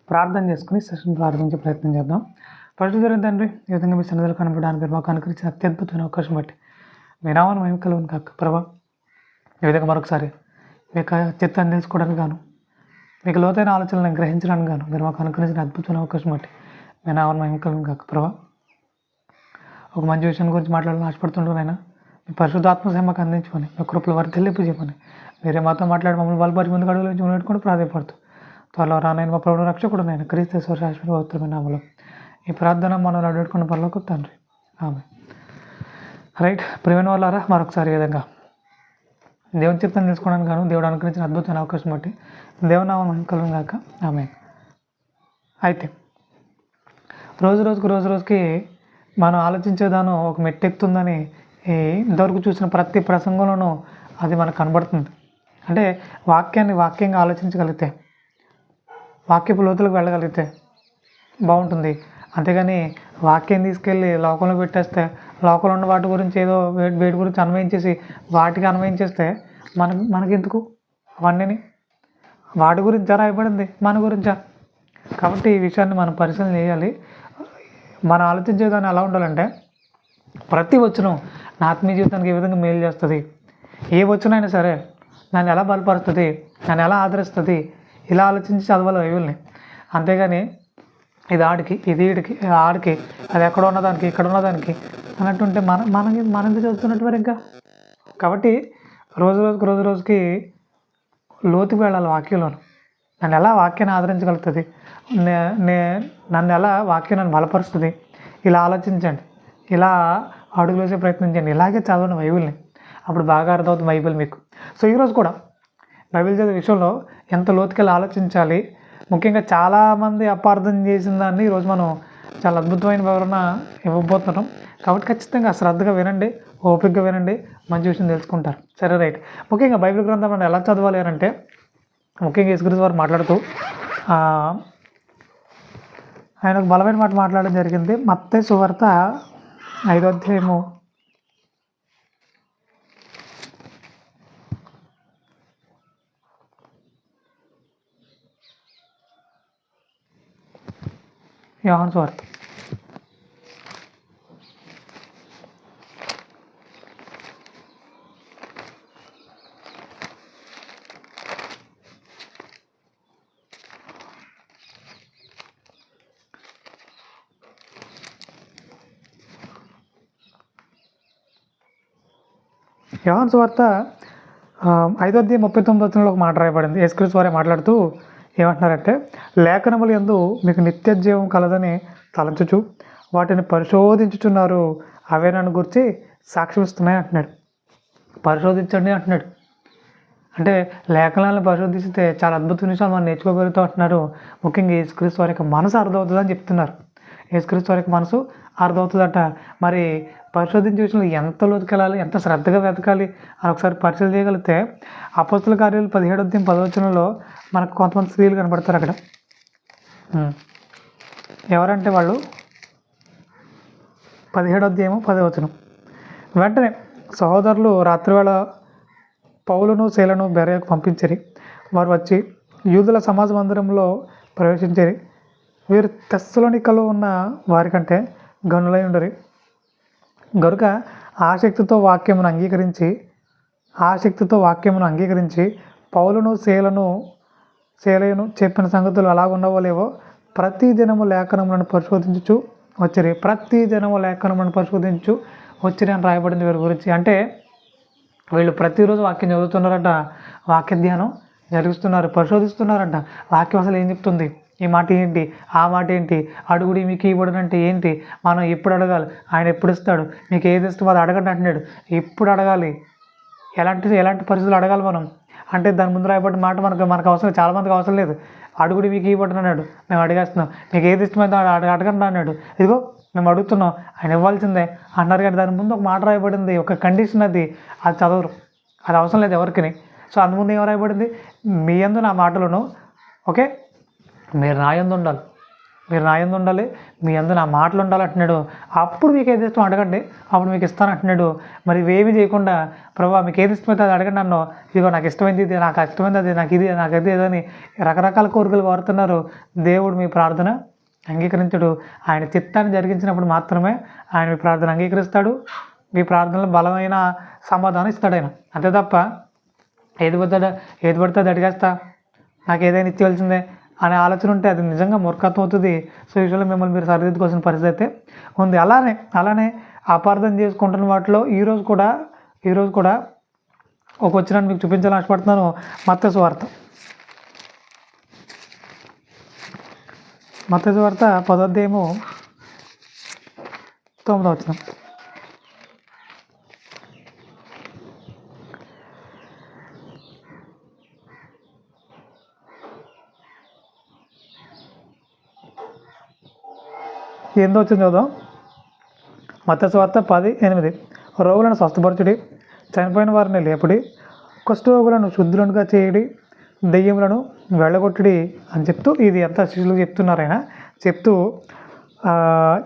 ప్రార్థన చేసుకుని సెషన్ ప్రారంభించే ప్రయత్నం చేద్దాం. పరిశుద్ధుడైన తండ్రి, ఈ విధంగా మీ సన్నిధిలో కనపడడానికి మాకు అనుకరించిన అత్యద్భుతమైన అవకాశం బట్టి మీ నామాన్ని మహిమ కలుగును కాక ప్రభా. ఈ విధంగా మరొకసారి మీ యొక్క చిత్తాన్ని తెలుసుకోవడానికి గాను, మీకు లోతైన ఆలోచనలను గ్రహించడానికి గాను మీరు మాకు అనుకరించిన అద్భుతమైన అవకాశం బట్టి మీ నామాన్ని మహిమ కలుగును కాక ప్రభా. ఒక మంచి విషయం గురించి మాట్లాడాలని ఆశపడుతుంటున్నాయినా మీ పరిశుద్ధాత్మ సేమకు అందించుకొని మీ కృపలు వర్ధిల్లింపు చేయమని మీరే మాతో మాట్లాడి మమ్మల్ని బలపరి ముందు అడుగుల నుంచి మున్నెట్టుకొని ప్రాధాన్యపడుతూ త్వరలో రానైన మా ప్రభువు రక్షకుడు నేను క్రీస్తు శాశ్వత పవిత్రమైన నామములో ఈ ప్రార్థన మనం అడుగుకున్న పనులకు తండ్రి ఆమె. రైట్, ప్రియమైన వాళ్ళారా, మరొకసారి ఈ విధంగా దేవుని చిత్తం తెలుసుకోవడానికి గాను దేవుడు అనుకరించిన అద్భుతమైన అవకాశం బట్టి దేవునామం కలుగును గాక ఆమె. అయితే రోజుకి మనం ఆలోచించేదాను ఒక మెట్టెక్కుతుందని ఇంతవరకు చూసిన ప్రతి ప్రసంగంలోనూ అది మనకు కనబడుతుంది. అంటే వాక్యంగా ఆలోచించగలిగితే, వాక్యపు లోతులకు వెళ్ళగలిగితే బాగుంటుంది. అంతేగాని వాక్యం తీసుకెళ్ళి లోకంలో పెట్టేస్తే లోకంలో ఉన్న వాటి గురించి ఏదో వేటి గురించి అన్వయించేసి వాటికి అన్వయించేస్తే మనకెందుకు అవన్నీ? వాటి గురించా రాయబడింది, మన గురించా? కాబట్టి ఈ విషయాన్ని మనం పరిశీలన చేయాలి. మనం ఆలోచించేదాన్ని ఎలా ఉండాలంటే, ప్రతి వచనం నా ఆత్మీయ జీవితానికి ఏ విధంగా మేలు చేస్తుంది, ఏ వచనైనా సరే నన్ను ఎలా బలపరుస్తుంది, నన్ను ఎలా ఆదరిస్తుంది, ఇలా ఆలోచించి చదవాలి బైబిల్ని. అంతేగాని ఇది ఆడికి, ఇది ఈడికి, ఆడికి, అది ఎక్కడ ఉన్నదానికి, ఇక్కడ ఉన్నదానికి అన్నట్టుంటే మనం ఎందుకు చదువుతున్నట్టు మరి ఇంకా. కాబట్టి రోజుకి లోతుకు వెళ్ళాలి వాక్యంలోను. నన్ను ఎలా వాక్యాన్ని ఆదరించగలుగుతుంది, నన్ను ఎలా వాక్యం నన్ను బలపరుస్తుంది, ఇలా ఆలోచించండి, ఇలా అడుగులు వేసే ప్రయత్నం చేయండి. ఇలాగే చదవండి బైబిల్ని, అప్పుడు బాగా అర్థమవుతుంది బైబిల్ మీకు. సో ఈరోజు కూడా బైబిల్ చదివే విషయంలో ఎంత లోతుకెళ్ళి ఆలోచించాలి, ముఖ్యంగా చాలామంది అపార్థం చేసిన దాన్ని ఈరోజు మనం చాలా అద్భుతమైన వివరణ ఇవ్వబోతున్నాం. కాబట్టి ఖచ్చితంగా శ్రద్ధగా వినండి, ఓపికగా వినండి, మంచి విషయం తెలుసుకుంటారు. సరే, రైట్. ముఖ్యంగా బైబిల్ గ్రంథం మనం ఎలా చదవాలి అని అంటే, ముఖ్యంగా యేసుక్రీస్తు వారు మాట్లాడుతూ ఆయన ఒక బలమైన మాట మాట్లాడడం జరిగింది. మత్తయి సువార్త 5వ అధ్యాయము 5వ యోహాను సువార్త 5వ అధ్యాయం 39వ వచనంలో ఒక మాట రాయబడింది. యేసుక్రీస్తు వారే మాట్లాడుతూ ఏమంటున్నారంటే, లేఖనములు యందు మీకు నిత్య జీవం కలదని తలంచుచు వాటిని పరిశోధించుచున్నారు, అవే నన్ను గురించి సాక్ష్యం ఇస్తున్నాయి అంటున్నాడు. పరిశోధించండి అంటున్నాడు. అంటే లేఖనాలను పరిశోధిస్తే చాలా అద్భుత విషయాలు మనం నేర్చుకోగలుగుతూ అంటున్నారు. ముఖ్యంగా యేసుక్రీస్తు వారి యొక్క మనసు అర్థమవుతుందని చెప్తున్నారు. యేసుక్రీస్తు వారి యొక్క మనసు అర్థమవుతుందట. మరి పరిశోధించే విషయంలో ఎంత లోతుకెళ్ళాలి, ఎంత శ్రద్ధగా వెతకాలి అని ఒకసారి పరిశీలన చేయగలిగితే, అపోస్తుల కార్యాలు 17వ అధ్యాయం 10వ వచనంలో మనకు కొంతమంది స్త్రీలు కనబడతారు అక్కడ. ఎవరంటే వాళ్ళు 17వ అధ్యాయము 10వ వచనం. వెంటనే సహోదరులు రాత్రివేళ పౌలును శీలను బెరయకు పంపించిరి. వారు వచ్చి యూదుల సమాజ మందిరంలో ప్రవేశించిరి. వీరు తెస్సలోనికలో ఉన్న వారికంటే గనులై ఉండరు గనుక ఆసక్తితో వాక్యమును అంగీకరించి పౌలును శీలయును చెప్పిన సంగతులు ఎలా ఉండవలేవో ప్రతి దినము లేఖనములను పరిశోధించు వచ్చిరి. ప్రతి దినము లేఖనములను పరిశోధించు వచ్చిరి అని రాయబడింది వీరి గురించి. అంటే వీళ్ళు ప్రతిరోజు వాక్యం చదువుతున్నారంట, వాక్య ధ్యానం జరిగిస్తున్నారు, పరిశోధిస్తున్నారంట. వాక్యం అసలు ఏం చెప్తుంది, ఈ మాట ఏంటి, ఆ మాట ఏంటి, అడుగుడి మీకు ఇవ్వడనంటే ఏంటి, మనం ఎప్పుడు అడగాలి, ఆయన ఎప్పుడు ఇస్తాడు, మీకు ఏది ఇష్టమో అది అడగండి అంటున్నాడు. ఎప్పుడు అడగాలి, ఎలాంటి పరిస్థితులు అడగాలి మనం అంటే దాని ముందు రాయబడిన మాట మనకు అవసరం, చాలామందికి అవసరం లేదు. అడుగుడి మీకు ఇవ్వడం అన్నాడు, మేము అడిగేస్తున్నాం. మీకు ఏది ఇష్టమైందో అడగండి అన్నాడు. ఇదిగో మేము అడుగుతున్నాం, ఆయన ఇవ్వాల్సిందే అన్నారు. కానీ దాని ముందు ఒక మాట రాయబడింది, ఒక కండిషన్, అది చదవరు, అది అవసరం లేదు ఎవరికి. సో అందుముందు ఏం రాయబడింది, మీ యందు నా మాటలను, ఓకే, మీరు నా యందు ఉండాలి, మీరు నా యందు ఉండాలి, మీ యందు నా మాటలు ఉండాలి అంటున్నాడు. అప్పుడు మీకు ఏది ఇష్టం అడగండి, అప్పుడు మీకు ఇస్తాను అంటున్నాడు. మరి ఇవేమీ చేయకుండా ప్రభా మీకు ఏది ఇష్టమైతే అది అడగండి నన్ను, ఇదిగో నాకు ఇష్టమైంది ఇది, నాకు ఇష్టమైంది అది, నాకు ఇది నాకు అది అని రకరకాల కోరికలు కోరుతున్నారు. దేవుడు మీ ప్రార్థన అంగీకరించడు. ఆయన చిత్తాన్ని జరిగించినప్పుడు మాత్రమే ఆయన మీ ప్రార్థన అంగీకరిస్తాడు. మీ ప్రార్థనలో బలమైన సమాధానం ఇస్తాడు ఆయన. అంతే తప్ప ఏది పడితే అది అడిగేస్తా, నాకు ఏదైనా ఇచ్చేయాల్సిందే అనే ఆలోచన ఉంటే అది నిజంగా మూర్ఖత్వం అవుతుంది. సో ఈ విషయంలో మిమ్మల్ని మీరు సరిదిద్దుకోవాల్సిన పరిస్థితి అయితే ఉంది. అలానే అపార్థం చేసుకుంటున్న వాటిలో ఈరోజు కూడా ఒక వచనాన్ని మీకు చూపించాలని ఆశపడుతున్నాను. మత్తయి సువార్త 10వ అధ్యాయము 9వ వచనం. ఏందో వచ్చింది చూద్దాం. మత్తయి సువార్త 10:8. రోగులను స్వస్థపరచుడి, చనిపోయిన వారిని లేపుడి, కుష్ఠరోగులను శుద్ధులుగా చేయడి, దెయ్యములను వెళ్ళగొట్టుడి అని చెప్తూ ఇది అంతా శిష్యులకు చెప్తున్నారు. ఆయన చెప్తూ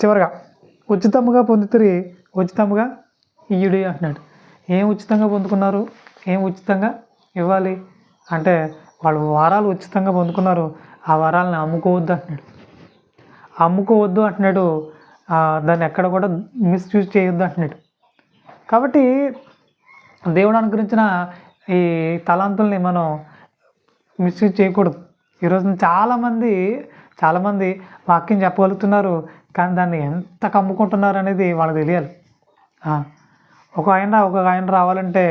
చివరిగా ఉచితంగా పొందుతురి, ఉచితంగా ఇయ్యుడి అంటున్నాడు. ఏం ఉచితంగా పొందుకున్నారు, ఏం ఉచితంగా ఇవ్వాలి అంటే వాళ్ళు వరాలు ఉచితంగా పొందుకున్నారు. ఆ వరాలను అమ్ముకోవద్దు అంటున్నాడు. దాన్ని ఎక్కడ కూడా మిస్యూజ్ చేయొద్దు అంటున్నాడు. కాబట్టి దేవుడు అనుగ్రహించిన ఈ తలాంతుల్ని మనం మిస్యూజ్ చేయకూడదు. ఈరోజు చాలామంది వాక్యం చెప్పగలుగుతున్నారు, కానీ దాన్ని ఎంత కమ్ముకుంటున్నారు అనేది వాళ్ళకి తెలియాలి. ఒక ఆయన రావాలంటే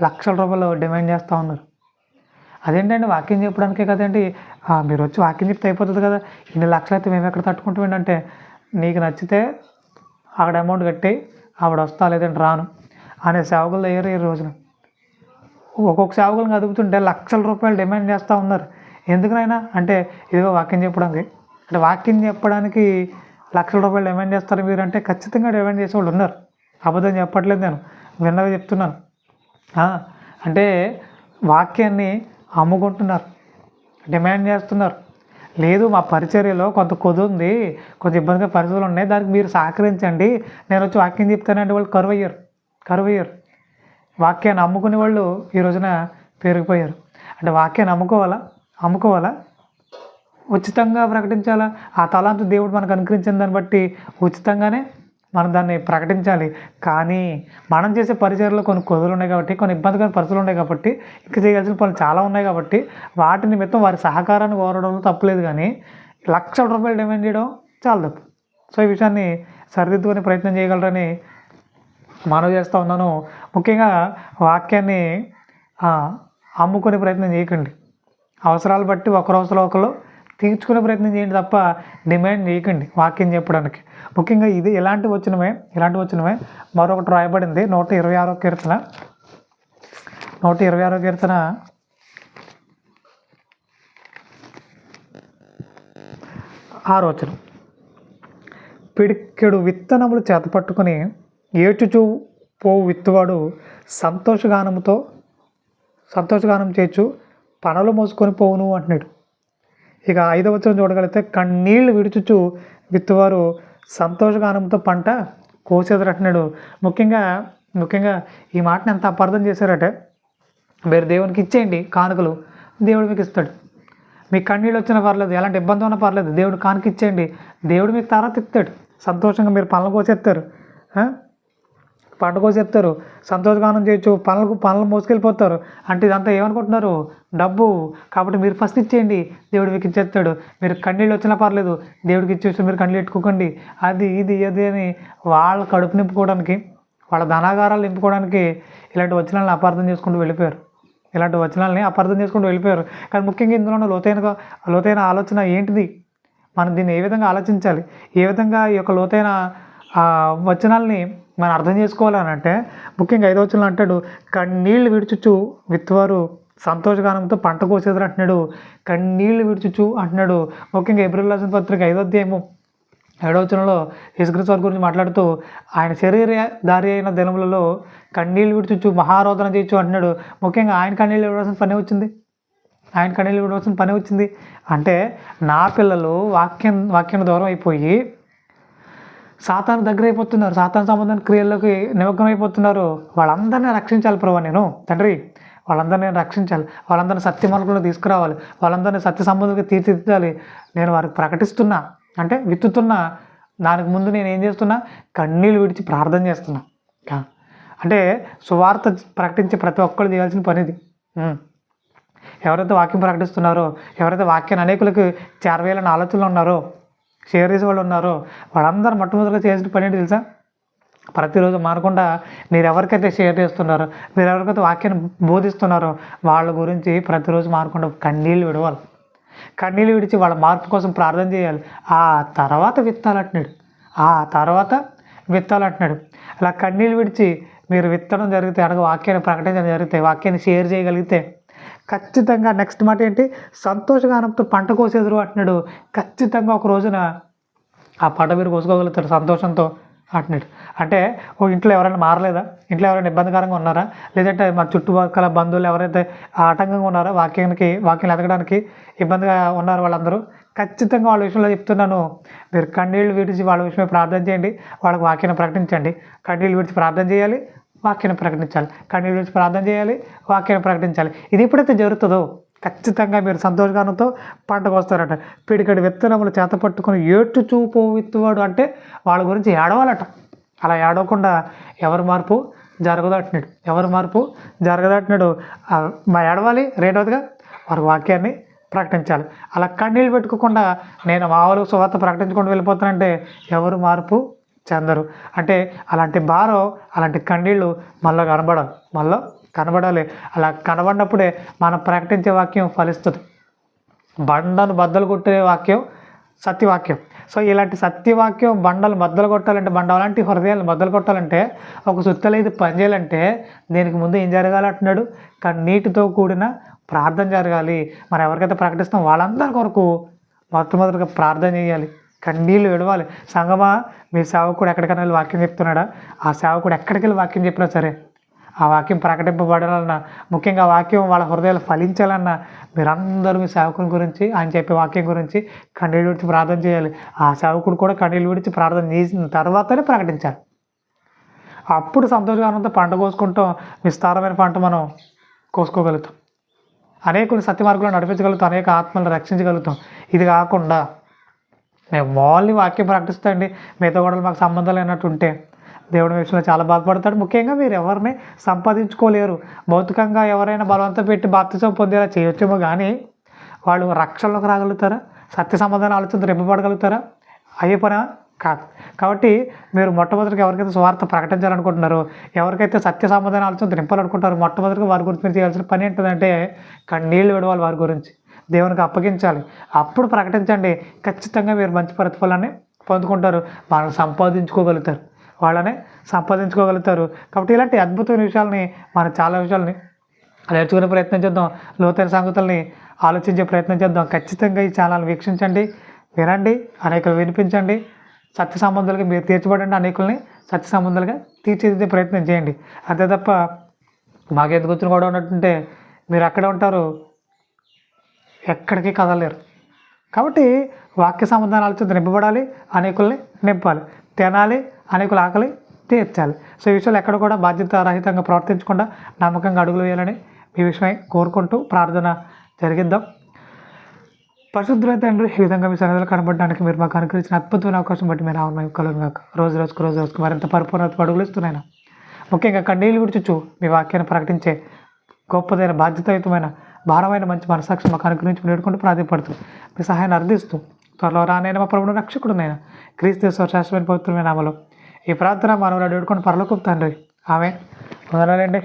లక్షల రూపాయలు డిమాండ్ చేస్తూ ఉన్నారు. అదేంటండి వాక్యం చెప్పడానికే కదండి, మీరు వచ్చి వాక్యం చెప్తే అయిపోతుంది కదా, ఇన్ని లక్షలు అయితే మేము ఎక్కడ తట్టుకుంటాం ఏంటంటే, నీకు నచ్చితే అక్కడ అమౌంట్ కట్టి ఆవిడ వస్తా లేదంటే రాను అనే సేవకులు అయ్యారు ఈ రోజున. ఒక్కొక్క సేవకులను అదుపుతుంటే లక్షల రూపాయలు డిమాండ్ చేస్తూ ఉన్నారు. ఎందుకునైనా అంటే ఇదిగో వాక్యం చెప్పడానికి, అంటే వాక్యం చెప్పడానికి లక్షల రూపాయలు డిమాండ్ చేస్తారు మీరు అంటే ఖచ్చితంగా డిమాండ్ చేసే వాళ్ళు ఉన్నారు. అబద్ధం చెప్పట్లేదు, నేను విన్నగా చెప్తున్నాను. అంటే వాక్యాన్ని అమ్ముకుంటున్నారు, డిమాండ్ చేస్తున్నారు. లేదు మా పరిచర్యలో కొంత ఉంది, కొంత ఇబ్బందిగా పరిస్థితులు ఉన్నాయి, దానికి మీరు సహకరించండి, నేను వచ్చి వాక్యం చెప్తానంటే వాళ్ళు కరువయ్యారు. వాక్యాన్ని అమ్ముకునే వాళ్ళు ఈ రోజున పెరిగిపోయారు. అంటే వాక్యాన్ని అమ్ముకోవాలా, ఉచితంగా ప్రకటించాలా. ఆ తలాంతు దేవుడు మనకు అనుగ్రహించిన దాన్ని బట్టి ఉచితంగానే మనం దాన్ని ప్రకటించాలి. కానీ మనం చేసే పరిచర్యలో కొన్ని కొదులు ఉన్నాయి కాబట్టి, కొన్ని ఇబ్బందికర పరిస్థితులు ఉన్నాయి కాబట్టి, ఇంకా చేయాల్సిన పనులు చాలా ఉన్నాయి కాబట్టి వాటి నిమిత్తం వారి సహకారాన్ని కోరడంలో తప్పలేదు. కానీ లక్షల రూపాయలు డిమాండ్ చేయడం చాలా తప్పు. సో ఈ విషయాన్ని సరిదిద్దుకునే ప్రయత్నం చేయగలరని మనవి చేస్తూ ఉన్నాను. ముఖ్యంగా వాక్యాన్ని అమ్ముకునే ప్రయత్నం చేయకండి. అవసరాలు బట్టి ఒకరు తీర్చుకునే ప్రయత్నం చేయండి తప్ప డిమాండ్ చేయకండి వాక్యం చెప్పడానికి. ముఖ్యంగా ఇది ఇలాంటి వచనమే మరొకటి రాయబడింది 126వ కీర్తన 6వ వచనం. పిడికెడు విత్తనములు చేతపట్టుకుని ఏడ్చుచూ పోవు విత్తువాడు సంతోషగానం చేయొచ్చు పనులు మోసుకొని పోవును అంటున్నాడు. ఇక 5వ వచనం చూడగలిగితే కన్నీళ్లు విడుచుచు విత్తువారు సంతోషగానంతో పంట కోసేదరు అంటున్నాడు. ముఖ్యంగా ఈ మాటను ఎంత అపార్థం చేశారంటే, మీరు దేవునికి ఇచ్చేయండి కానుకలు, దేవుడు మీకు ఇస్తాడు. మీకు కన్నీళ్ళు వచ్చినా పర్లేదు, ఎలాంటి ఇబ్బంది ఉన్నా పర్లేదు, దేవుడు కానుక ఇచ్చేయండి, దేవుడు మీకు తర్వాత ఇస్తాడు. సంతోషంగా మీరు పనులు కోసేస్తారు, పంట కోసేస్తారు, సంతోషగానం చేయొచ్చు, పనులు మోసుకెళ్ళిపోతారు. అంటే ఇదంతా ఏమనుకుంటున్నారు, డబ్బు. కాబట్టి మీరు ఫస్ట్ ఇచ్చేయండి, దేవుడు మీకు ఇచ్చేస్తాడు. మీరు కన్నీళ్ళు వచ్చినా పర్లేదు, దేవుడికి ఇచ్చేసి మీరు కన్నీళ్ళు పెట్టుకోకండి, అది అని వాళ్ళ కడుపు నింపుకోవడానికి, వాళ్ళ ధనాగారాలు నింపుకోవడానికి ఇలాంటి వచనాలను అపార్థం చేసుకుంటూ వెళ్ళిపోయారు. కానీ ముఖ్యంగా ఇందులో లోతైన ఆలోచన ఏంటిది, మనం దీన్ని ఏ విధంగా ఆలోచించాలి, ఏ విధంగా ఈ యొక్క లోతైన వచనాల్ని మనం అర్థం చేసుకోవాలని అంటే, ముఖ్యంగా 5వ వచనంలో అంటాడు, కన్నీళ్లు విడుచుచు విత్తువారు సంతోషగానంతో పంట కోసేదరు అంటున్నాడు. కన్నీళ్లు విడుచుచు అంటున్నాడు. ముఖ్యంగా ఏప్రిల్ రాసిన పత్రిక 5వ అధ్యాయము 7వ వచనంలో యేసుక్రీస్తు వారి గురించి మాట్లాడుతూ, ఆయన శరీరధారి అయిన దినములలో కన్నీళ్లు విడుచుచు మహారోదన చేయొచ్చు అంటున్నాడు. ముఖ్యంగా ఆయన కన్నీళ్ళు విడవలసిన పని వచ్చింది. ఆయన కన్నీళ్ళు విడవలసిన పని వచ్చింది. అంటే నా పిల్లలు వాక్యానికి దూరం అయిపోయి సాతాను దగ్గర అయిపోతున్నారు, సాతాను సంబంధం క్రియల్లోకి నిమగ్నం అయిపోతున్నారు. వాళ్ళందరినీ రక్షించాలి ప్రభువా నేను, తండ్రి వాళ్ళందరినీ నేను రక్షించాలి, వాళ్ళందరినీ సత్య మార్గంలో తీసుకురావాలి, వాళ్ళందరినీ సత్య సంబంధంగా తీర్చిదిద్దాలి. నేను వారికి ప్రకటిస్తున్నా అంటే విత్తుతున్నా, దానికి ముందు నేను ఏం చేస్తున్నా, కన్నీళ్ళు విడిచి ప్రార్థన చేస్తున్నా. అంటే సువార్త ప్రకటించే ప్రతి ఒక్కరు చేయాల్సిన పని ఇది. ఎవరైతే వాక్యం ప్రకటిస్తున్నారో, ఎవరైతే వాక్యాన్ని అనేకులకు చేరవేయాలని ఆలోచనలు ఉన్నారో, షేర్ చేసే వాళ్ళు ఉన్నారో, వాళ్ళందరూ మొట్టమొదటిగా చేసిన పని ఏంటి తెలుసా? ప్రతిరోజు మానకుండా మీరు ఎవరికైతే షేర్ చేస్తున్నారో, మీరు ఎవరికైతే వాక్యాన్ని బోధిస్తున్నారో వాళ్ళ గురించి ప్రతిరోజు మానకుండా కన్నీళ్ళు విడవాలి. కన్నీళ్ళు విడిచి వాళ్ళ మార్పు కోసం ప్రార్థన చేయాలి. ఆ తర్వాత విత్తాలంటున్నాడు. అలా కన్నీళ్ళు విడిచి మీరు విత్తడం జరిగితే, అనగా వాక్యాన్ని ప్రకటించడం జరిగితే, వాక్యాన్ని షేర్ చేయగలిగితే ఖచ్చితంగా నెక్స్ట్ మాట ఏంటి, సంతోషగానంతో పంట కోసేదురు అంటున్నాడు. ఖచ్చితంగా ఒక రోజున ఆ పంట మీరు కోసుకోగలుగుతారు సంతోషంతో అంటున్నాడు. అంటే ఓ ఇంట్లో ఎవరైనా మారలేదా, ఇంట్లో ఎవరైనా ఇబ్బందికరంగా ఉన్నారా, లేదంటే మా చుట్టుపక్కల బంధువులు ఎవరైతే ఆటంకంగా ఉన్నారో వాక్యం ఎదగడానికి ఇబ్బందిగా ఉన్నారు, వాళ్ళందరూ ఖచ్చితంగా వాళ్ళ విషయంలో చెప్తున్నాను, మీరు కన్నీళ్ళు విడిచి వాళ్ళ విషయమే ప్రార్థన చేయండి, వాళ్ళకి వాక్యాన్ని ప్రకటించండి. కన్నీళ్ళు విడిచి ప్రార్థన చేయాలి, వాక్యాన్ని ప్రకటించాలి, కన్నీళ్ళు విడిచి ప్రార్థన చేయాలి, వాక్యాన్ని ప్రకటించాలి. ఇది ఎప్పుడైతే జరుగుతుందో ఖచ్చితంగా మీరు సంతోషగానంతో పంటకు వస్తారట. పిడికడి విత్తనములు చేత పట్టుకొని ఏటు చూపు విత్తువాడు అంటే వాళ్ళ గురించి ఏడవాలట. అలా ఏడవకుండా ఎవరి మార్పు జరగదంటున్నాడు. మా ఏడవాలి. రెండవదిగా వారి వాక్యాన్ని ప్రకటించాలి. అలా కన్నీళ్ళు పెట్టుకోకుండా నేను మామూలు సువార్త ప్రకటించుకుంటూ వెళ్ళిపోతానంటే ఎవరు మార్పు చెందరు. అంటే అలాంటి భారం, అలాంటి కన్నీళ్ళు మనలో కనబడాలి. అలా కనబడినప్పుడే మనం ప్రకటించే వాక్యం ఫలిస్తుంది. బండను బద్దలు కొట్టే వాక్యం సత్యవాక్యం. సో ఇలాంటి సత్యవాక్యం బండలు బద్దలు కొట్టాలంటే, అలాంటి హృదయాలు బద్దలు కొట్టాలంటే, ఒక సుత్తలేదు పని చేయాలంటే దీనికి ముందు ఏం జరగాలంటున్నాడు, కన్నీటితో కూడిన ప్రార్థన జరగాలి. మనం ఎవరికైతే ప్రకటిస్తాం వాళ్ళందరి కొరకు మొట్టమొదటిగా ప్రార్థన చేయాలి, కన్నీళ్ళు విడవాలి. సంగమా, మీ సేవకుడు ఎక్కడికైనా వెళ్ళి వాక్యం చెప్తున్నాడా, ఆ సేవకుడు ఎక్కడికి వెళ్ళి వాక్యం చెప్పినా సరే ఆ వాక్యం ప్రకటింపబడాలన్నా, ముఖ్యంగా వాక్యం వాళ్ళ హృదయాలు ఫలించాలన్నా మీరందరూ మీ సేవకుని గురించి, ఆయన చెప్పే వాక్యం గురించి కన్నీళ్ళు విడిచి ప్రార్థన చేయాలి. ఆ సేవకుడు కూడా కన్నీళ్ళు విడిచి ప్రార్థన చేసిన తర్వాతనే ప్రకటించాలి. అప్పుడు సంతోషంగా పంట కోసుకుంటాం, విస్తారమైన పంట మనం కోసుకోగలుగుతాం, అనేకులు సత్య మార్గంలో నడిపించగలుగుతాం, అనేక ఆత్మలను రక్షించగలుగుతాం. ఇది కాకుండా మేము మాల్ని వాక్యం ప్రకటిస్తాండి, మిగతా కూడా మాకు సంబంధం లేనట్టు ఉంటే దేవుడి విషయంలో చాలా బాధపడతాడు. ముఖ్యంగా మీరు ఎవరిని సంపాదించుకోలేరు. భౌతికంగా ఎవరైనా బలవంతం పెట్టి బాప్తిసం పొందేలా చేయొచ్చేమో, కానీ వాళ్ళు రక్షణలోకి రాగలుగుతారా, సత్య సమాధానం ఆలోచనతో రెప్పబడగలుగుతారా? అయ్యే పనా కాదు. కాబట్టి మీరు మొట్టమొదటిగా ఎవరికైతే స్వార్థ ప్రకటించాలనుకుంటున్నారో, ఎవరికైతే సత్య సమాధానం ఆలోచనతో నింపాలనుకుంటారో, మొట్టమొదటిగా వారి గురించి మీరు చేయాల్సిన పని ఏంటంటే కన్నీళ్ళు విడవాలి, వారి గురించి దేవునికి అప్పగించాలి. అప్పుడు ప్రకటించండి. ఖచ్చితంగా మీరు మంచి ప్రతిఫలాన్ని పొందుకుంటారు, వాళ్ళని సంపాదించుకోగలుగుతారు. కాబట్టి ఇలాంటి అద్భుతమైన విషయాలని, మనం చాలా విషయాలని నేర్చుకునే ప్రయత్నం చేద్దాం, లోతైన సంగతుల్ని ఆలోచించే ప్రయత్నం చేద్దాం. ఖచ్చితంగా ఈ ఛానల్ వీక్షించండి, వినండి, అనేకులు వినిపించండి. సత్య సంబంధాలుగా మీరు తీర్చబడండి, అనేకుల్ని సత్య సంబంధాలుగా తీర్చిదిద్దే ప్రయత్నం చేయండి. అంతే తప్ప మాకెందుకు వచ్చిన కూడా ఉన్నట్టుంటే మీరు అక్కడే ఉంటారు, ఎక్కడికి కదలేరు. కాబట్టి వాక్య సమాధానాలతో నింపబడాలి, అనేకుల్ని నింపాలి, తినాలి, అనేకుల ఆకలి తీర్చాలి. సో ఈ విషయాలు ఎక్కడ కూడా బాధ్యతారహితంగా ప్రవర్తించకుండా నమ్మకంగా అడుగులు వేయాలని ఈ విషయమై కోరుకుంటూ ప్రార్థన జరిగిద్దాం. పరిశుద్ధులైతే తండ్రి, ఈ విధంగా మీ సన్నిధిలో కనబడడానికి మీరు మాకు అనుకరించిన అద్భుతమైన అవకాశం బట్టి మీరు ఆమె కలుగును. రోజు రోజుకు మరింత పరిపూర్ణత అడుగులు ఇస్తున్నాను. ముఖ్యంగా కన్నీళ్ళు విడుచుచు మీ వాక్యాన్ని ప్రకటించే గొప్పదైన బాధ్యతాయుతమైన భారమైన మంచి మనసాక్షి మాకు అనుగ్రహించి నేడుకుంటూ ప్రాధాన్యపడుతుంది. మీ సహాయాన్ని అర్థిస్తూ త్వరలో రానైనా మా ప్రభువును రక్షకుడునైనా క్రీస్తు శాశ్వతమైన పవిత్రమైన నామములో ఈ ప్రార్థన మానవులు వేడుకొని పరలోకపు తండ్రి. ఆమె వందనాలండి.